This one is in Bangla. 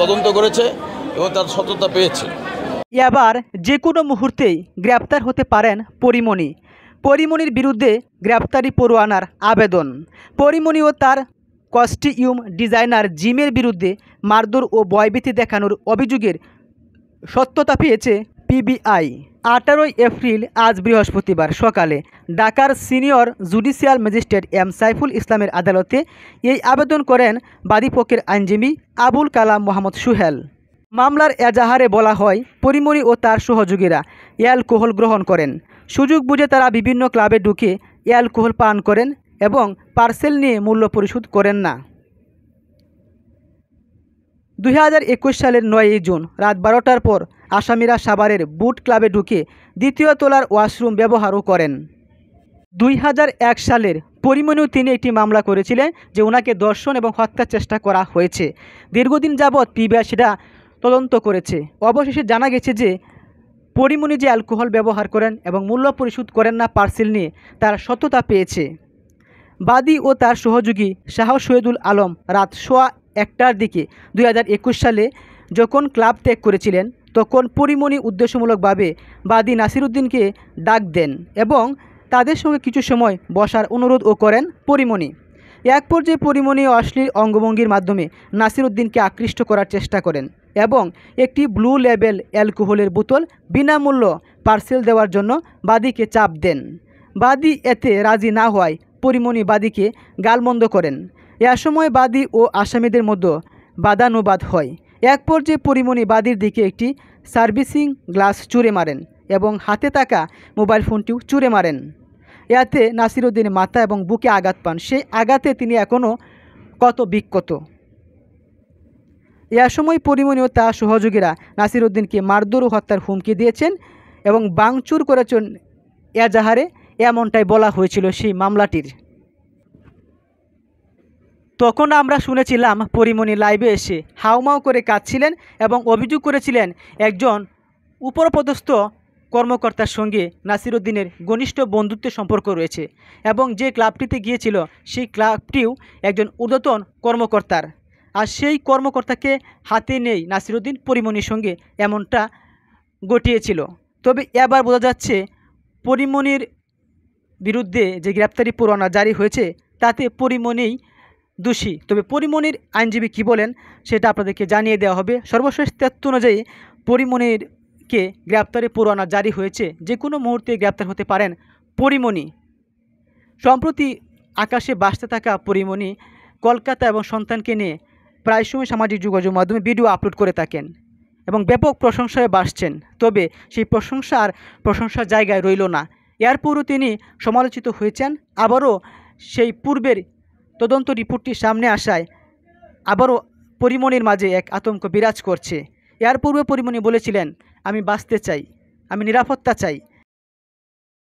তদন্ত করেছে এবং তার সত্যতা পেয়েছে। এবার যে কোনো মুহূর্তেই গ্রেপ্তার হতে পারেন পরীমণি। পরীমণির বিরুদ্ধে গ্রেপ্তারি পরোয়ানার আবেদন। পরীমণি ও তার কস্টিউম ডিজাইনার জিমের বিরুদ্ধে মারধর ও ভয়ভীতি দেখানোর অভিযোগের সত্যতা পেয়েছে পিবিআই। 18 এপ্রিল আজ বৃহস্পতিবার সকালে ঢাকার senior judicial magistrate M Saiful ইসলামের আদালতে এই আবেদন করেন বাদীপক্ষের আইনজীবী আবুল কালাম মোহাম্মদ সুহেল। মামলার এজাহারে বলা হয়, পরীমণি ও তার সহযোগীরা অ্যালকোহল গ্রহণ করেন। সুযোগ বুঝে তারা বিভিন্ন ক্লাবে ঢুকে অ্যালকোহল পান করেন এবং পার্সেল নিয়ে মূল্য পরিশোধ করেন না। 2021 সালের 9 জুন রাত 12টার পর আসামিরা সাভারের বুট ক্লাবে ঢুকে দ্বিতীয় তলার ওয়াশরুম ব্যবহারও করেন। 2001 সালের পরীমণিও তিনি একটি মামলা করেছিলেন যে ওনাকে ধর্ষণ এবং হত্যার চেষ্টা করা হয়েছে। দীর্ঘদিন যাবৎ পিবিআই সেটা তদন্ত করেছে। অবশেষে জানা গেছে যে পরীমণি যে অ্যালকোহল ব্যবহার করেন এবং মূল্য পরিশোধ করেন না পার্সেল নিয়ে, তার সত্যতা পেয়েছে। বাদী ও তার সহযোগী শাহ শহীদুল আলম রাত 1:15টার দিকে 2021 সালে যখন ক্লাব ত্যাগ করেছিলেন, তখন পরীমণি উদ্দেশ্যমূলকভাবে বাদী নাসিরউদ্দিনকে ডাক দেন এবং তাদের সঙ্গে কিছু সময় বসার অনুরোধও করেন পরীমণি। এক পর্যায়ে পরীমণি অশ্লীল অঙ্গভঙ্গির মাধ্যমে নাসিরউদ্দিনকে আকৃষ্ট করার চেষ্টা করেন এবং একটি ব্লু লেবেল অ্যালকোহলের বোতল বিনামূল্য পার্সেল দেওয়ার জন্য বাদীকে চাপ দেন। বাদী এতে রাজি না হওয়ায় পরীমণি বাদীকে গালমন্দ করেন। এ সময় বাদী ও আসামিদের মধ্যে বাদানুবাদ হয়। এক পর্যায়ে পরীমণি বাদীর দিকে একটি সার্ভিসিং গ্লাস ছুঁড়ে মারেন এবং হাতে থাকা মোবাইল ফোনটিও ছুঁড়ে মারেন। এতে নাসিরউদ্দিন মাথা এবং বুকে আঘাত পান। সেই আঘাতে তিনি এখনও বিক্ষত। এ সময় পরীমণি ও তার সহযোগীরা নাসিরউদ্দিনকে মারধর ও হত্যার হুমকি দিয়েছেন এবং ভাঙচুর করেছেন এজাহারে, এমনটাই বলা হয়েছিল সেই মামলাটির। তখন আমরা শুনেছিলাম পরীমণি লাইভে এসে হাউমাউ করে কাঁদছিলেন এবং অভিযোগ করেছিলেন একজন উপরপদস্থ কর্মকর্তার সঙ্গে নাসিরউদ্দিনের ঘনিষ্ঠ বন্ধুত্বের সম্পর্ক রয়েছে এবং যে ক্লাবটিতে গিয়েছিল সেই ক্লাবটিও একজন ঊর্ধ্বতন কর্মকর্তার, আর সেই কর্মকর্তাকে হাতে নেই নাসিরউদ্দিন পরীমণির সঙ্গে, এমনটা ঘটিয়েছিল। তবে এবার বোঝা যাচ্ছে পরীমণির বিরুদ্ধে যে গ্রেপ্তারি পরোয়ানা জারি হয়েছে তাতে পরীমণিই দোষী। তবে পরীমণির আইনজীবী কী বলেন সেটা আপনাদেরকে জানিয়ে দেওয়া হবে। সর্বশেষ তথ্য অনুযায়ী পরীমণিরকে গ্রেপ্তারি পরোয়ানা জারি হয়েছে, যে কোনো মুহূর্তে গ্রেপ্তার হতে পারেন পরীমণি। সম্প্রতি আকাশে ভাসতে থাকা পরীমণি কলকাতা এবং সন্তানকে নিয়ে প্রায় সময় সামাজিক যোগাযোগ মাধ্যমে ভিডিও আপলোড করে থাকেন এবং ব্যাপক প্রশংসায় ভাসছেন। তবে সেই প্রশংসার জায়গায় রইল না। এরপরও তিনি সমালোচিত হয়েছেন। আবারও সেই পূর্বের তদন্ত রিপোর্টটি সামনে আসায় আবারও পরীমণির মাঝে এক আতঙ্ক বিরাজ করছে। এর পূর্বে পরীমণি বলেছিলেন, আমি বাঁচতে চাই, আমি নিরাপত্তা চাই,